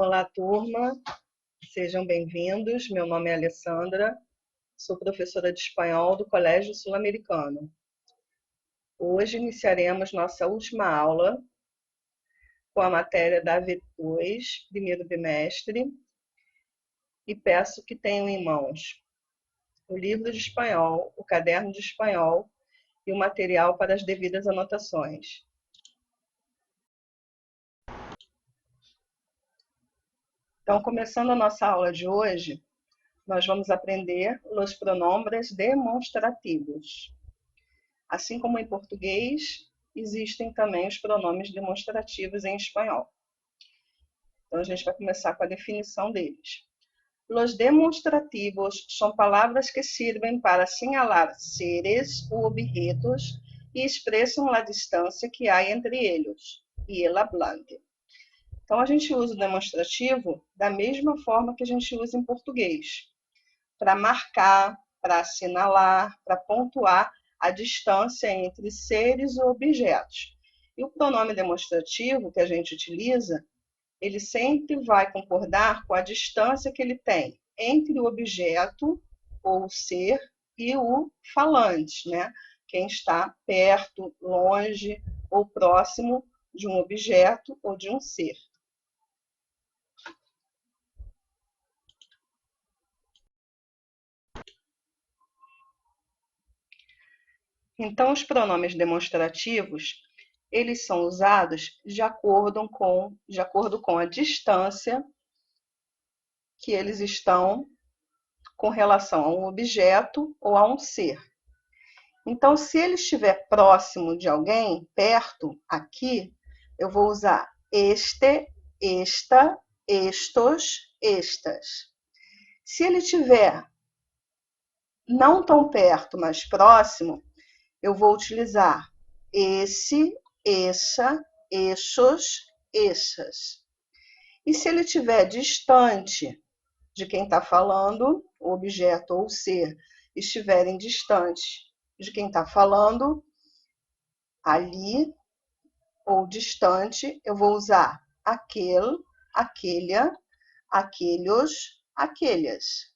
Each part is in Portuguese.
Olá, turma, sejam bem-vindos. Meu nome é Alessandra, sou professora de espanhol do Colégio Sul-Americano. Hoje iniciaremos nossa última aula com a matéria da AV2, primeiro bimestre, e peço que tenham em mãos o livro de espanhol, o caderno de espanhol e o material para as devidas anotações. Então, começando a nossa aula de hoje, nós vamos aprender os pronombres demonstrativos. Assim como em português, existem também os pronomes demonstrativos em espanhol. Então, a gente vai começar com a definição deles. Los demonstrativos são palavras que servem para señalar seres ou objetos e expressam a distância que há entre eles e el hablante. Então, a gente usa o demonstrativo da mesma forma que a gente usa em português, para marcar, para assinalar, para pontuar a distância entre seres ou objetos. E o pronome demonstrativo que a gente utiliza, ele sempre vai concordar com a distância que ele tem entre o objeto ou ser e o falante, né? Quem está perto, longe ou próximo de um objeto ou de um ser. Então, os pronomes demonstrativos, eles são usados de acordo com a distância que eles estão com relação a um objeto ou a um ser. Então, se ele estiver próximo de alguém, perto, aqui, eu vou usar este, esta, estos, estas. Se ele estiver não tão perto, mas próximo, eu vou utilizar esse, essa, esses, essas. E se ele estiver distante de quem está falando, o objeto ou o ser estiverem distantes de quem está falando, ali ou distante, eu vou usar aquele, aquelha, aquelhos, aquelhas.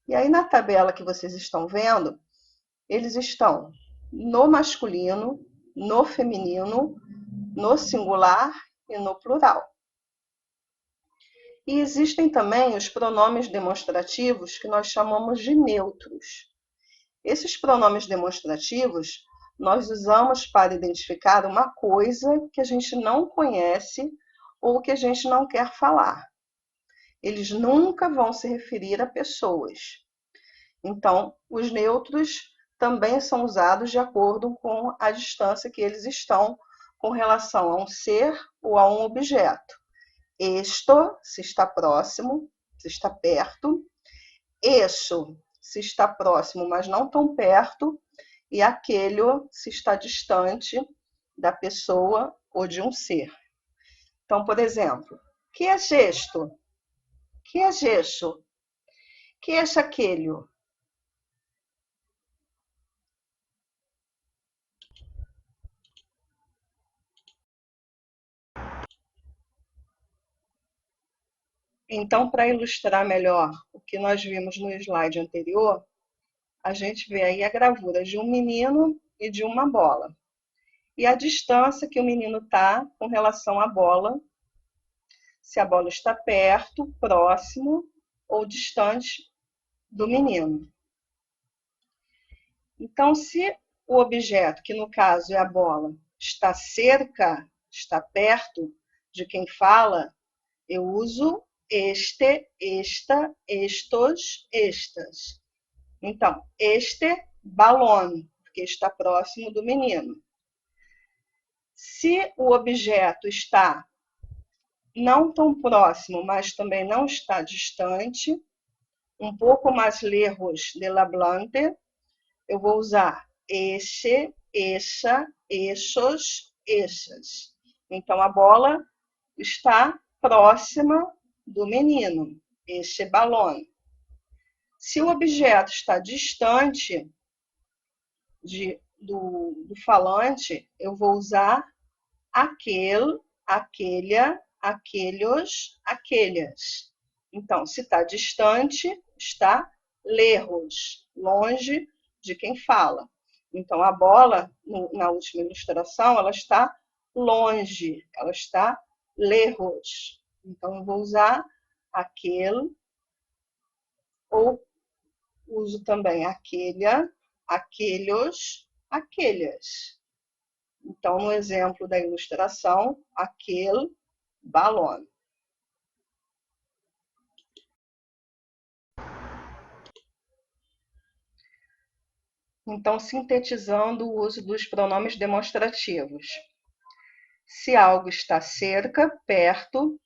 E aí na tabela que vocês estão vendo, eles estão no masculino, no feminino, no singular e no plural. E existem também os pronomes demonstrativos que nós chamamos de neutros. Esses pronomes demonstrativos nós usamos para identificar uma coisa que a gente não conhece ou que a gente não quer falar. Eles nunca vão se referir a pessoas. Então, os neutros também são usados de acordo com a distância que eles estão com relação a um ser ou a um objeto. Esto, se está próximo, se está perto. Eso, se está próximo, mas não tão perto. E aquele, se está distante da pessoa ou de um ser. Então, por exemplo, que é gesto? Que é gesto? Que é aquele? Então, para ilustrar melhor o que nós vimos no slide anterior, a gente vê aí a gravura de um menino e de uma bola. E a distância que o menino está com relação à bola, se a bola está perto, próximo ou distante do menino. Então, se o objeto, que no caso é a bola, está cerca, está perto de quem fala, eu uso este, esta, estos, estas. Então, este balão, porque está próximo do menino. Se o objeto está não tão próximo, mas também não está distante, um pouco mais lejos del hablante, eu vou usar esse, essa, esses, essas. Então, a bola está próxima do menino, este balão. Se o objeto está distante do falante, eu vou usar aquele, aquelha, aquelhos, aquelhas. Então, se está distante, está lejos, longe de quem fala. Então, a bola, na última ilustração, ela está longe, ela está lejos. Então, eu vou usar aquele, ou uso também aquelha, aquelhos, aquelhas. Então, no exemplo da ilustração, aquele balão. Então, sintetizando o uso dos pronomes demonstrativos. Se algo está cerca, perto,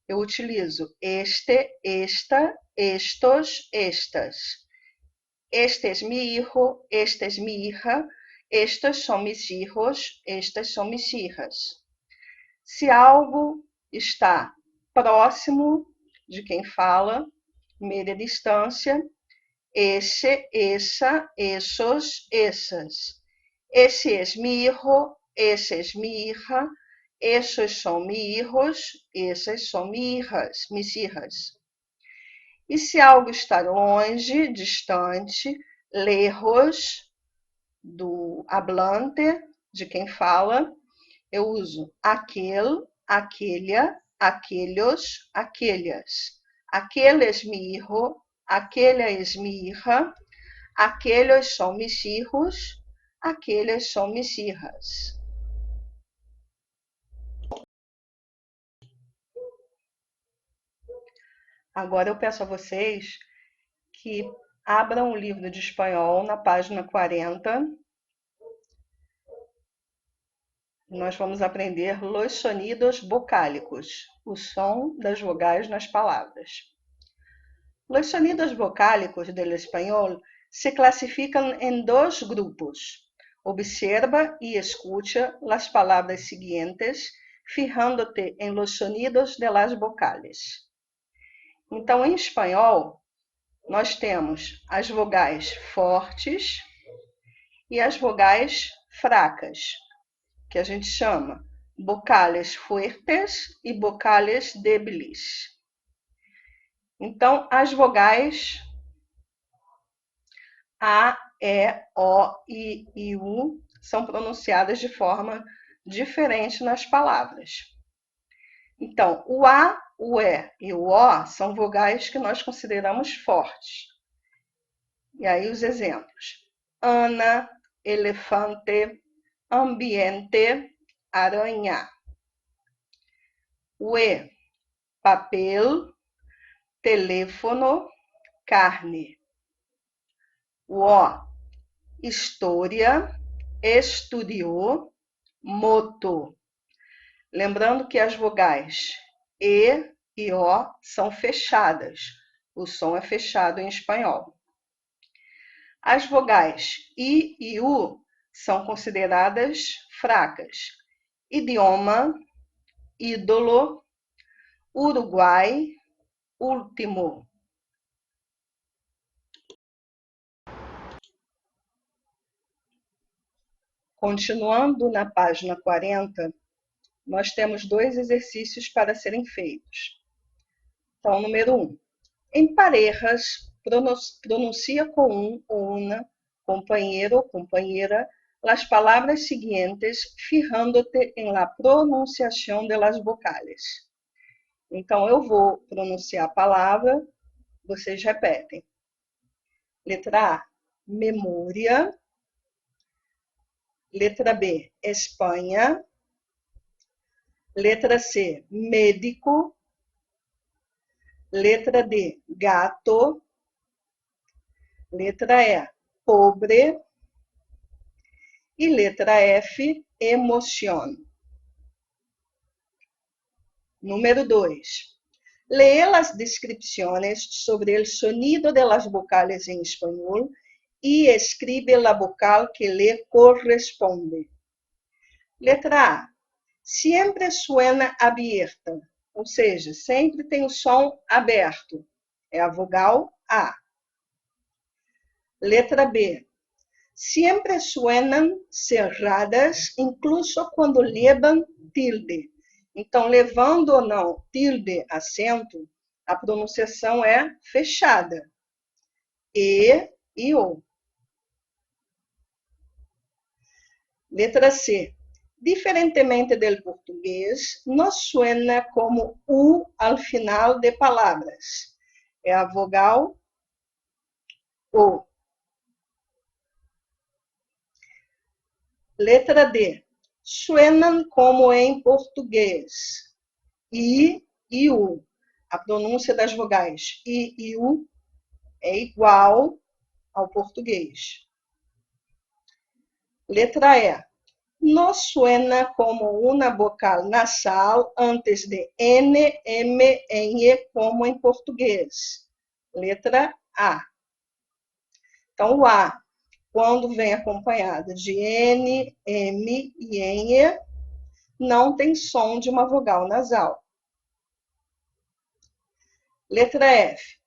eu utilizo este, esta, estos, estas. Este es mi hijo, esta es mi hija, estos son mis hijos, estas son mis hijas. Se algo está próximo de quem fala, média distância, esse, essa, esos, essas. Esse es mi hijo, essa es mi hija, esos son mis hijos, essas são minhas hijas. E se algo está longe, distante, lejos do hablante, de quem fala, eu uso aquele, aquelha, aquelhos, aquelhas. Aquele es mi hijo, aquella es mi hija, aquellos son mis hijos, aquellas são mis hijas. Agora eu peço a vocês que abram o livro de espanhol na página 40. Nós vamos aprender los sonidos vocálicos, o som das vogais nas palavras. Los sonidos vocálicos del español se clasifican en dos grupos. Observa y escucha las palabras siguientes, fijándote en los sonidos de las vocales. Então, em espanhol, nós temos as vogais fortes e as vogais fracas, que a gente chama vocales fuertes e vocales débiles. Então, as vogais A, E, O, I e U são pronunciadas de forma diferente nas palavras. Então, o A, o E e o O são vogais que nós consideramos fortes. E aí os exemplos: Ana, elefante, ambiente, aranha. O E, papel, teléfono, carne. O O, história, estudiou, moto. Lembrando que as vogais e O são fechadas. O som é fechado em espanhol. As vogais I e U são consideradas fracas. Idioma, ídolo, Uruguai, último. Continuando na página 40, nós temos dois exercícios para serem feitos. Então, número 1. Em parejas, pronuncia com um ou uma, companheiro ou companheira, as palavras seguintes, fijándote en la pronunciación de las vocales. Então, eu vou pronunciar a palavra, vocês repetem. Letra A, memória. Letra B, Espanha. Letra C, médico. Letra D, gato. Letra E, pobre. E letra F, emoción. Número 2. Lee las descripciones sobre el sonido de las vocales en español y escribe la vocal que le corresponde. Letra A. Sempre suena abierta, ou seja, sempre tem o som aberto. É a vogal A. Letra B. Siempre suenan cerradas, incluso quando levam tilde. Então, levando ou não tilde acento, a pronunciação é fechada. E o. Letra C. Diferentemente del português, no suena como U al final de palavras. É a vogal O. Letra D. Suenan como em português. I e U. A pronúncia das vogais I e U é igual ao português. Letra E. No suena como una vocal nasal antes de N, M, N, E, como em português. Letra A. Então, o A, quando vem acompanhado de N, M e N, não tem som de uma vogal nasal. Letra F.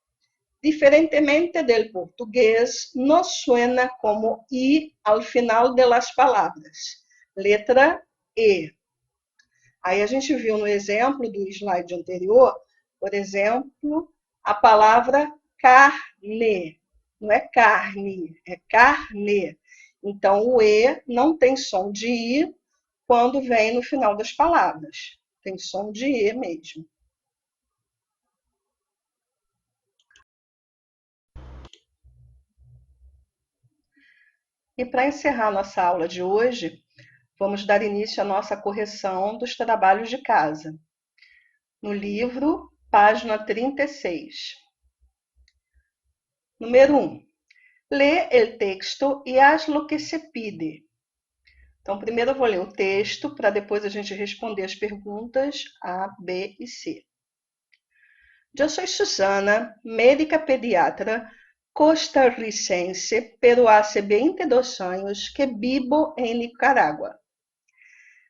Diferentemente del português, no suena como I al final de las palabras. Letra E. Aí a gente viu no exemplo do slide anterior, por exemplo, a palavra carne. Não é carne, é carne. Então, o E não tem som de I quando vem no final das palavras. Tem som de E mesmo. E para encerrar nossa aula de hoje, vamos dar início à nossa correção dos trabalhos de casa. No livro, página 36. Número 1. Lê el texto e haz lo que se pide. Então, primeiro eu vou ler o texto, para depois a gente responder as perguntas A, B e C. Eu sou Susana, médica pediatra costarricense, pero hace 22 años que vivo en Nicaragua.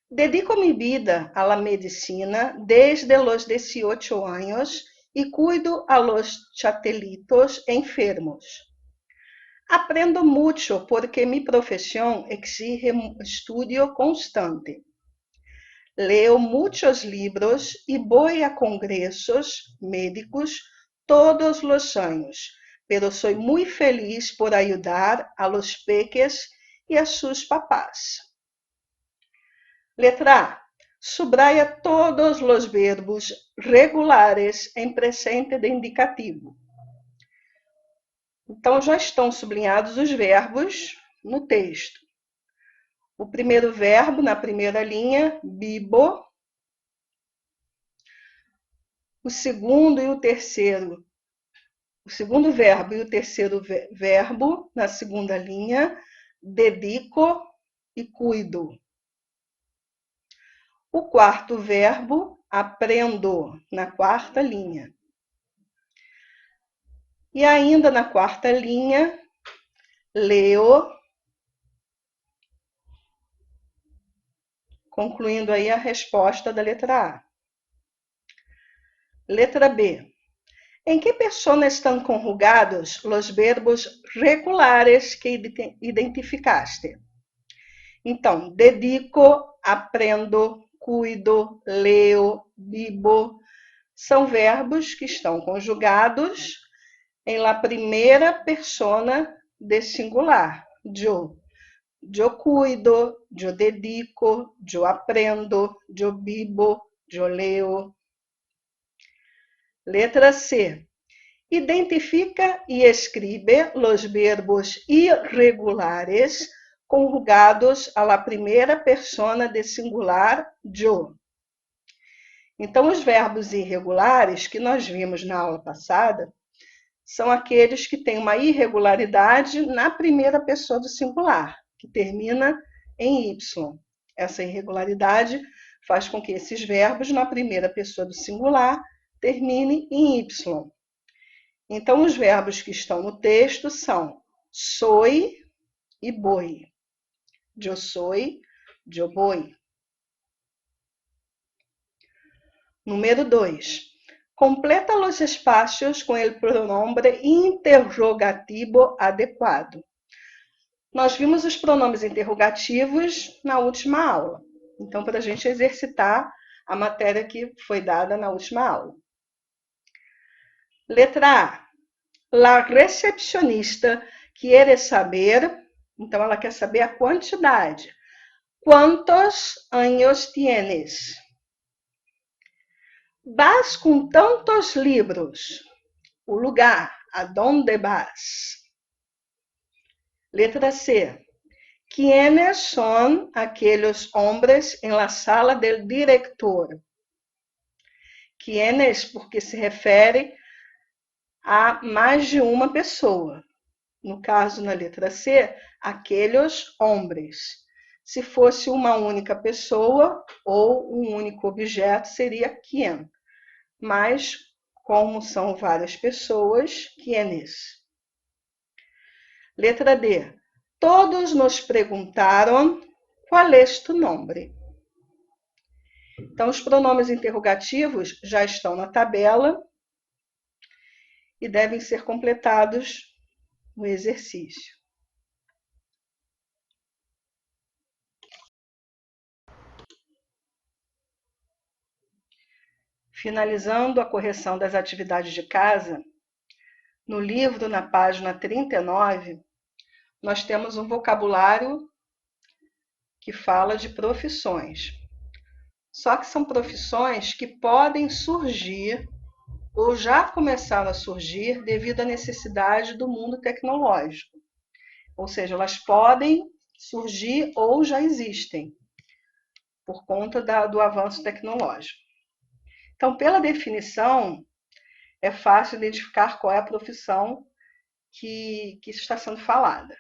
Dedico mi vida a la medicina desde los 18 años y cuido a los chatelitos enfermos. Aprendo mucho porque mi profesión exige estudio constante. Leo muchos libros y voy a congresos médicos todos los años, pero soy muy feliz por ayudar a los peques y a sus papás. Letra A. Subraya todos los verbos regulares em presente de indicativo. Então, já estão sublinhados os verbos no texto. O primeiro verbo, na primeira linha, bibo. O segundo e o terceiro. O segundo verbo e o terceiro verbo, na segunda linha, dedico e cuido. O quarto verbo, aprendo, na quarta linha. E ainda na quarta linha, leo, concluindo aí a resposta da letra A. Letra B. Em que persona estão conjugados os verbos regulares que identificaste? Então, dedico, aprendo, cuido, leo, vivo, são verbos que estão conjugados em la primeira persona de singular. Eu cuido, eu dedico, eu aprendo, eu vivo, eu leo. Letra C. Identifica e escribe os verbos irregulares conjugados a la primeira persona de singular yo. Então, os verbos irregulares que nós vimos na aula passada são aqueles que têm uma irregularidade na primeira pessoa do singular, que termina em Y. Essa irregularidade faz com que esses verbos na primeira pessoa do singular terminem em Y. Então, os verbos que estão no texto são soy e voy. Eu soy, eu voy. Número 2. Completa os espaços com o pronombre interrogativo adequado. Nós vimos os pronomes interrogativos na última aula. Então, para a gente exercitar a matéria que foi dada na última aula. Letra A. La recepcionista quiere saber, então ela quer saber a quantidade. Quantos anos tienes? Vas com tantos livros. O lugar, aonde vas? Letra C. ¿Quiénes son aquellos hombres en la sala del director? ¿Quiénes? Porque se refere a mais de uma pessoa. No caso, na letra C, aqueles hombres. Se fosse uma única pessoa ou um único objeto, seria quién. Mas, como são várias pessoas, quiénes. Letra D. Todos nos perguntaram qual é tu nome. Então, os pronomes interrogativos já estão na tabela e devem ser completados no exercício. Finalizando a correção das atividades de casa, no livro, na página 39, nós temos um vocabulário que fala de profissões. Só que são profissões que podem surgir ou já começaram a surgir devido à necessidade do mundo tecnológico. Ou seja, elas podem surgir ou já existem por conta do avanço tecnológico. Então, pela definição, é fácil identificar qual é a profissão que está sendo falada.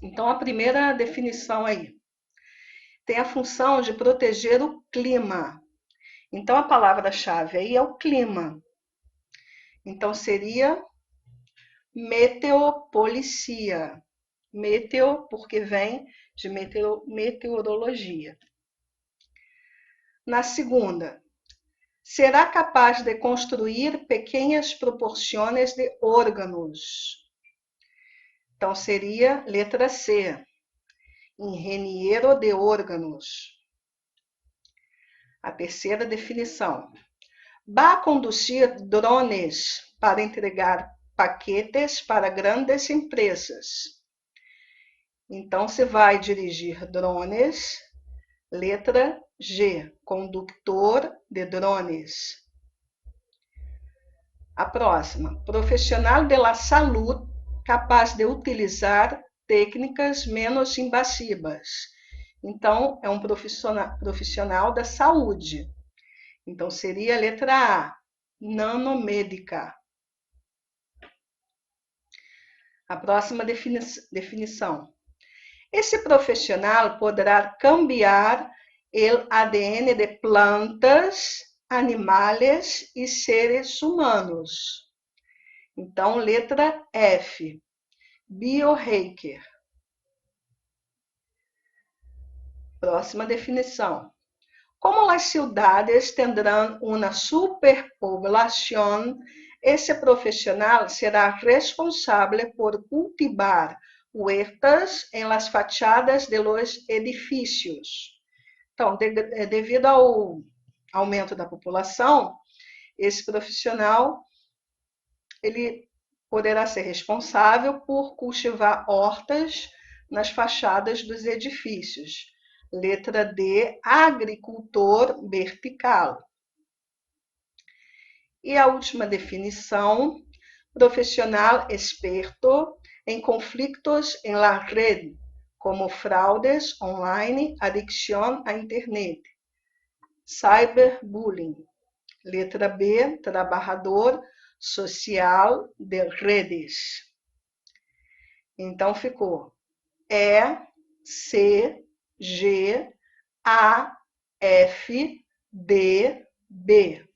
Então, a primeira definição aí tem a função de proteger o clima. Então, a palavra-chave aí é o clima. Então, seria meteopolicia. Meteo, porque vem de meteorologia. Na segunda, será capaz de construir pequenas proporções de órgãos. Então, seria letra C, engenheiro de órgãos. A terceira definição, vai conduzir drones para entregar paquetes para grandes empresas. Então, você vai dirigir drones, letra G, condutor de drones. A próxima, profissional de la salud capaz de utilizar técnicas menos invasivas. Então, é um profissional da saúde. Então, seria a letra A, nanomédica. A próxima definição. Esse profissional poderá cambiar o ADN de plantas, animais e seres humanos. Então, letra F, biohacker. Próxima definição. Como as cidades tendrão uma superpoblação, esse profissional será responsável por cultivar huertas em las fachadas de los edifícios. Então, devido ao aumento da população, esse profissional ele poderá ser responsável por cultivar hortas nas fachadas dos edifícios. Letra D, agricultor vertical. E a última definição, profissional experto em conflitos em la red, como fraudes online, adicção à internet, cyberbullying. Letra B, trabalhador social de redes. Então, ficou E, C, G, A, F, D, B.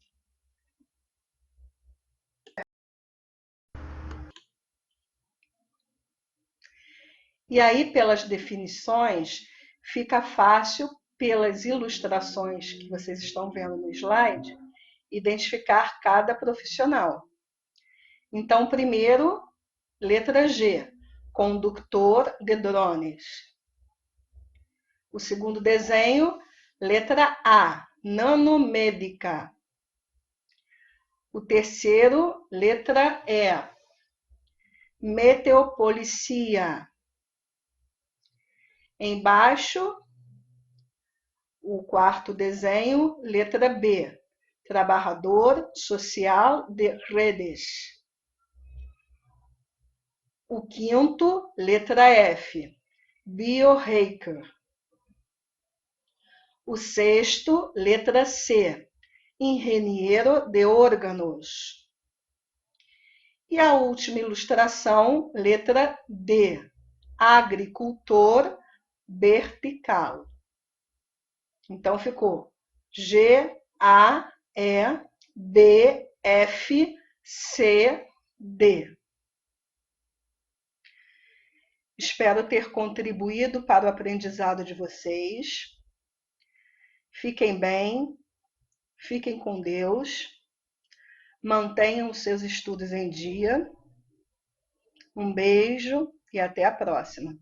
E aí, pelas definições, fica fácil, pelas ilustrações que vocês estão vendo no slide, identificar cada profissional. Então, primeiro, letra G, condutor de drones. O segundo desenho, Letra A, nanomédica. O terceiro, letra E, meteopolicia. Embaixo, o quarto desenho, letra B, trabalhador social de redes. O quinto, letra F, biohacker. O sexto, letra C, engenheiro de órgãos. E a última ilustração, letra D, agricultor vertical. Então ficou G, A, E, B, F, C, D. Espero ter contribuído para o aprendizado de vocês. Fiquem bem, fiquem com Deus, mantenham os seus estudos em dia. Um beijo e até a próxima.